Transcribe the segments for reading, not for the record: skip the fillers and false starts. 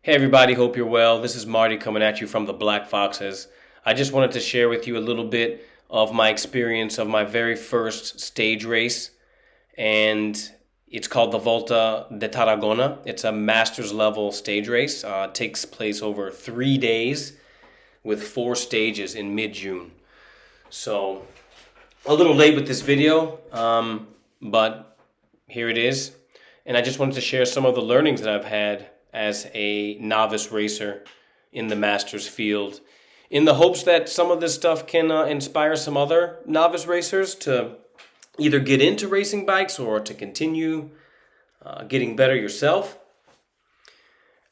Hey everybody, hope you're well. This is Marty coming at you from the Black Foxes. I just wanted to share with you a little bit of my experience of my very first stage race, and it's called the Volta de Tarragona. It's a master's level stage race. It takes place over 3 days with 4 stages in mid-June. So a little late with this video, but here it is. And I just wanted to share some of the learnings that I've had as a novice racer in the Masters field, in the hopes that some of this stuff can inspire some other novice racers to either get into racing bikes or to continue getting better yourself.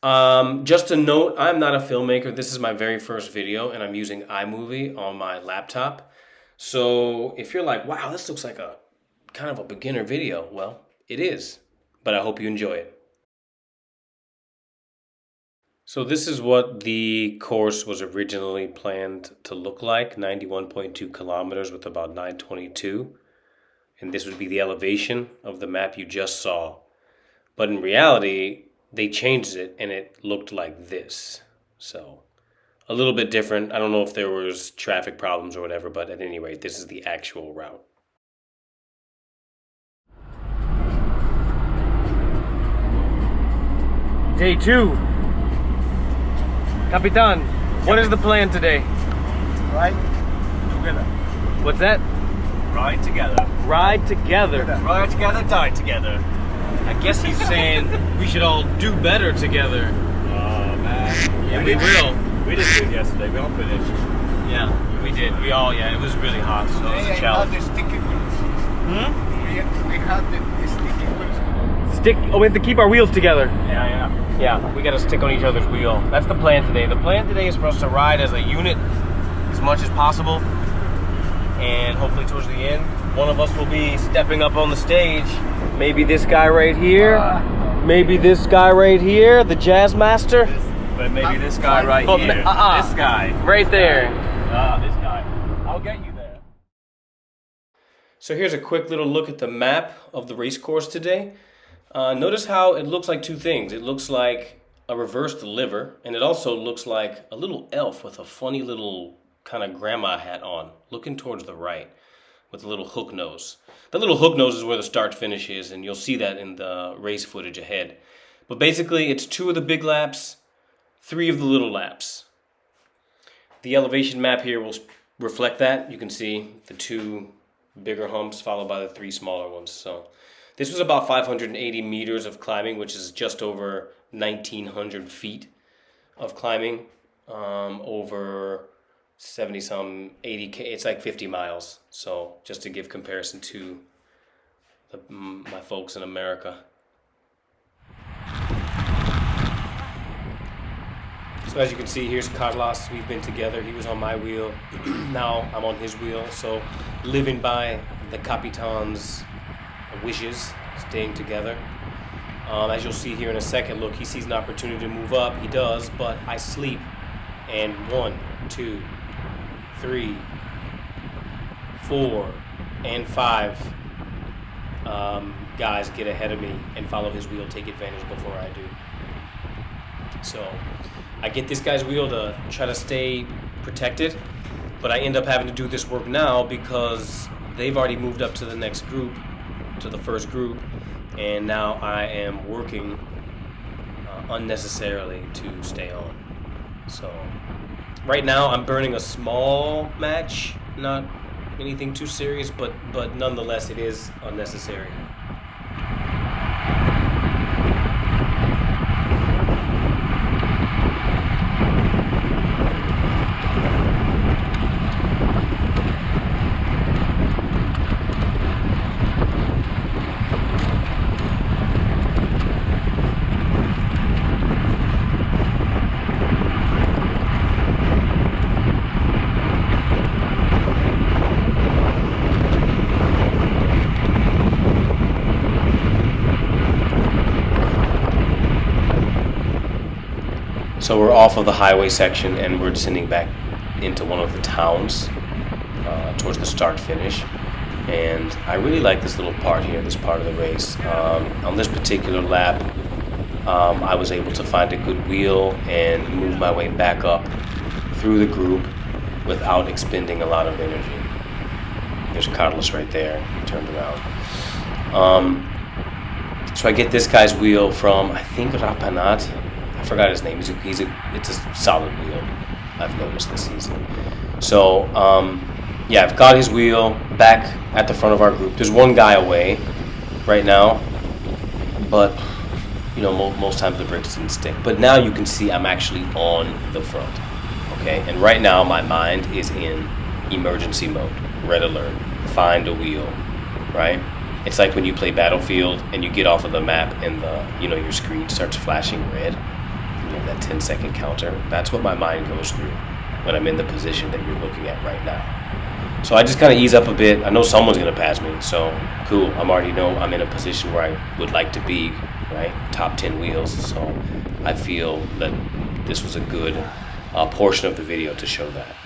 Just a note, I'm not a filmmaker. This is my very first video, and I'm using iMovie on my laptop. So if you're like, wow, this looks like a kind of a beginner video, well, it is, but I hope you enjoy it. So this is what the course was originally planned to look like, 91.2 kilometers with about 922. And this would be the elevation of the map you just saw. But in reality, they changed it and it looked like this. So a little bit different. I don't know if there was traffic problems or whatever, but at any rate, this is the actual route. Day 2. Capitan, what is the plan today? Ride together. What's that? Ride together. Ride together. Ride together, die together. I guess he's saying we should all do better together. Oh man. Yeah, we will. We did good yesterday, we all finished. Yeah, we did. It was really hot, so it was a challenge. We had the sticky wheels. We had the sticky wheels. We have to keep our wheels together. Yeah. Yeah, we gotta stick on each other's wheel. That's the plan today. The plan today is for us to ride as a unit as much as possible. And hopefully towards the end, one of us will be stepping up on the stage. Maybe this guy right here. Maybe this guy right here, the jazz master. But maybe this guy right here. This guy. Right there. This guy. I'll get you there. So here's a quick little look at the map of the race course today. Notice how it looks like two things. It looks like a reversed liver, and it also looks like a little elf with a funny little kind of grandma hat on, looking towards the right with a little hook nose. The little hook nose is where the start finish is, and you'll see that in the race footage ahead. But basically, it's 2 of the big laps, 3 of the little laps. The elevation map here will reflect that. You can see the 2 bigger humps followed by the 3 smaller ones. So this was about 580 meters of climbing, which is just over 1,900 feet of climbing, over 70-some, 80K. It's like 50 miles. So just to give comparison to my folks in America. So as you can see, here's Carlos. We've been together. He was on my wheel. Now I'm on his wheel. So living by the Capitan's wishes, staying together. As you'll see here in a second, look, he sees an opportunity to move up. He does, but I sleep. And 1, 2, 3, 4, and 5 guys get ahead of me and follow his wheel, take advantage before I do. So I get this guy's wheel to try to stay protected, but I end up having to do this work now because they've already moved up to the next group, to the first group, and now I am working unnecessarily to stay on. So right now I'm burning a small match, not anything too serious, but nonetheless it is unnecessary. So we're off of the highway section and we're descending back into one of the towns towards the start finish. And I really like this little part here, this part of the race. On this particular lap, I was able to find a good wheel and move my way back up through the group without expending a lot of energy. There's Carlos right there, turned around. So I get this guy's wheel from, I think, Rapanat. I forgot his name. It's a solid wheel, I've noticed this season. So, yeah, I've got his wheel back at the front of our group. There's one guy away right now, but, you know, most times the brakes didn't stick. But now you can see I'm actually on the front, okay? And right now my mind is in emergency mode, red alert, find a wheel, right? It's like when you play Battlefield and you get off of the map and your screen starts flashing red, you know, that 10-second counter. That's what my mind goes through when I'm in the position that you're looking at right now. So I just kind of ease up a bit. I know someone's going to pass me, so cool. I already know I'm in a position where I would like to be, right? Top 10 wheels. So I feel that this was a good portion of the video to show that.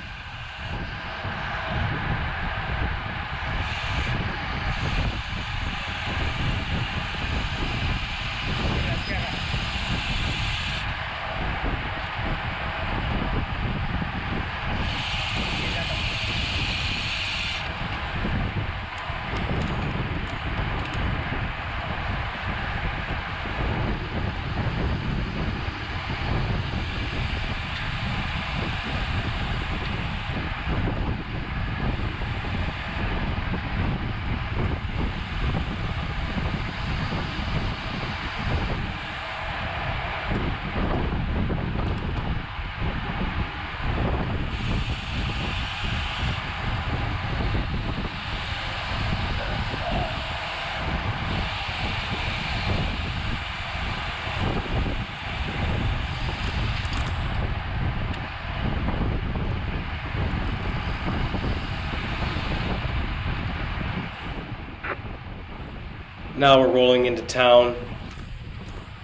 Now we're rolling into town.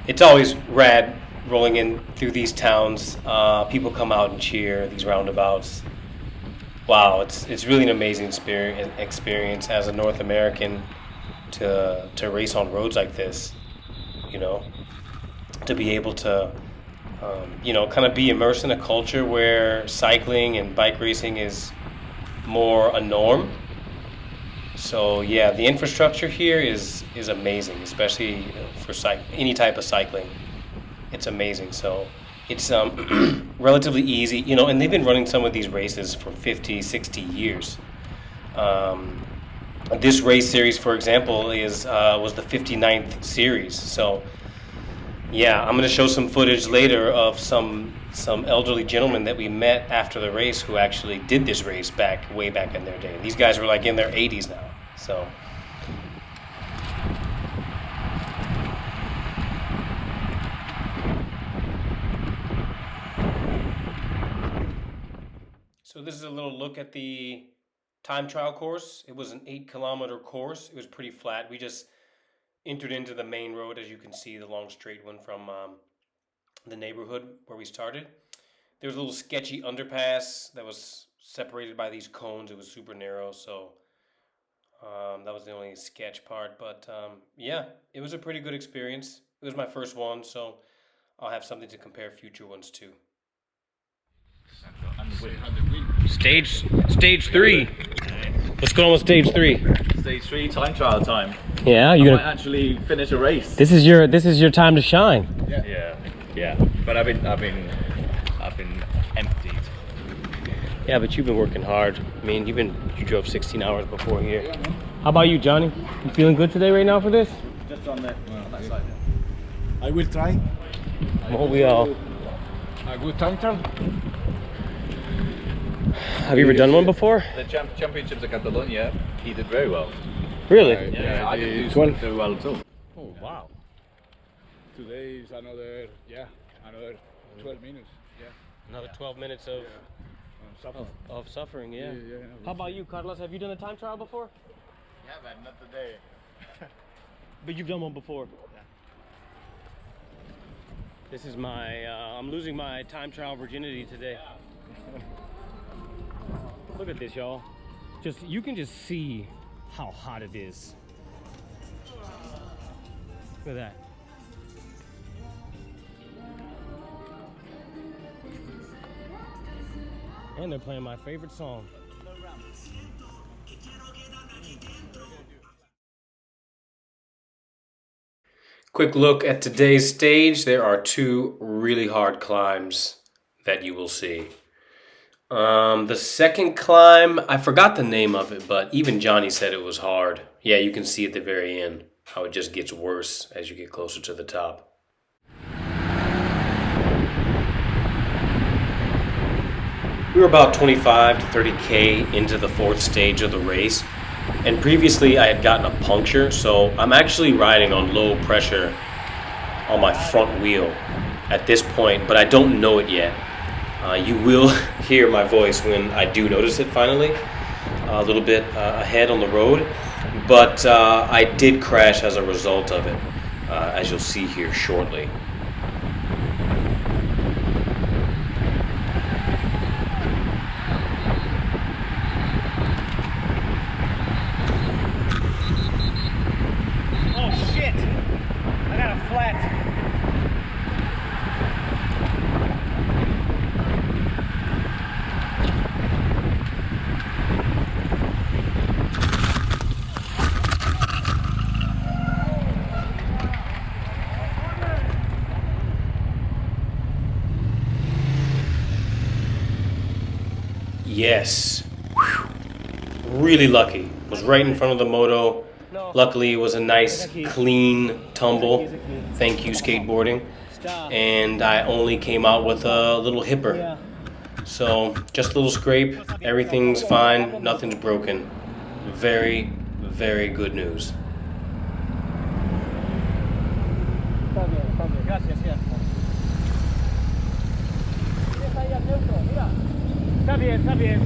It's always rad rolling in through these towns. People come out and cheer these roundabouts. Wow, it's really an amazing experience as a North American to race on roads like this. You know, to be able to kind of be immersed in a culture where cycling and bike racing is more a norm. So yeah, the infrastructure here is amazing, especially for any type of cycling. It's amazing. So it's relatively easy, you know, and they've been running some of these races for 50, 60 years. This race series, for example, was the 59th series. So yeah, I'm going to show some footage later of some elderly gentlemen that we met after the race who actually did this race way back in their day. And these guys were like in their 80s now. So this is a little look at the time trial course. It was an 8-kilometer course. It was pretty flat. We just entered into the main road, as you can see, the long straight one from the neighborhood where we started. There was a little sketchy underpass that was separated by these cones. It was super narrow, so that was the only sketch part. But yeah, it was a pretty good experience. It was my first one, so I'll have something to compare future ones to. Stage 3. What's going on with stage 3? Stage 3 time trial time. Yeah, you might actually finish a race. This is your time to shine. Yeah. But I've been emptied. Yeah, but you've been working hard. I mean, you drove 16 hours before here. How about you, Johnny? You feeling good today right now for this? Just on that side. I will try. Well, we all. A good time trial. Have you ever done one before? The championships of Catalonia, he did very well. Really? Yeah, I didn't do very well at all. Oh, wow. Today is another 12 minutes. Yeah. Another 12 minutes of suffering, yeah. How about you, Carlos? Have you done a time trial before? Yeah, but not today. But you've done one before? Yeah. This is I'm losing my time trial virginity today. Look at this, y'all. You can just see how hot it is. Look at that. And they're playing my favorite song. Quick look at today's stage. There are two really hard climbs that you will see. The second climb, I forgot the name of it, but even Johnny said it was hard. Yeah, you can see at the very end how it just gets worse as you get closer to the top. We were about 25 to 30K into the fourth stage of the race, and previously I had gotten a puncture, so I'm actually riding on low pressure on my front wheel at this point, but I don't know it yet. You will hear my voice when I do notice it finally, a little bit ahead on the road, but I did crash as a result of it, as you'll see here shortly. Oh shit! I got a flat. Yes. Whew. Really lucky. Was right in front of the moto. Luckily, it was a nice, clean tumble. Thank you, skateboarding. And I only came out with a little hipper. So, just a little scrape. Everything's fine. Nothing's broken. Very, very good news. Está bien, está bien.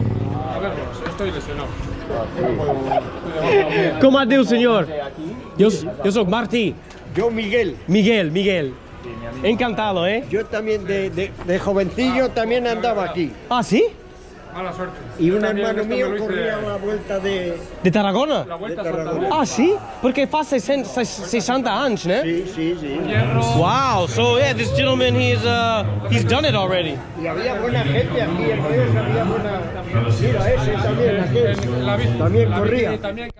A ver, estoy lesionado. ¿Cómo adiós, señor? Yo soy Martí. Yo, Miguel, Miguel. Encantado, ¿eh? yo también de jovencillo también andaba aquí. ¿Ah, sí? Mala suerte. Y un También hermano esto me mío lo hice- corría la vuelta de... ¿De Tarragona? La vuelta de a Tarragona. Santander. Ah, sí? Porque fa 60 años, né? Sí, sí, sí. Hierro. Wow, so yeah, this gentleman, he's done it already. Y había buena gente aquí en Reus, había buena... Mira, ese también, aquel, La bici. también La bici corría. también.